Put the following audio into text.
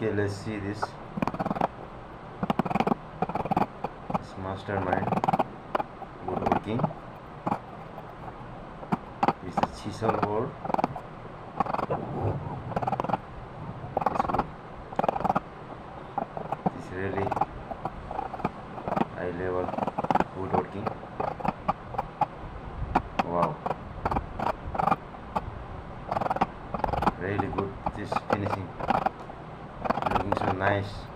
Okay, let's see this. This mastermind woodworking. This is the chisel board. It's good. It's really high level woodworking. Wow, really good. This finishing looking so nice.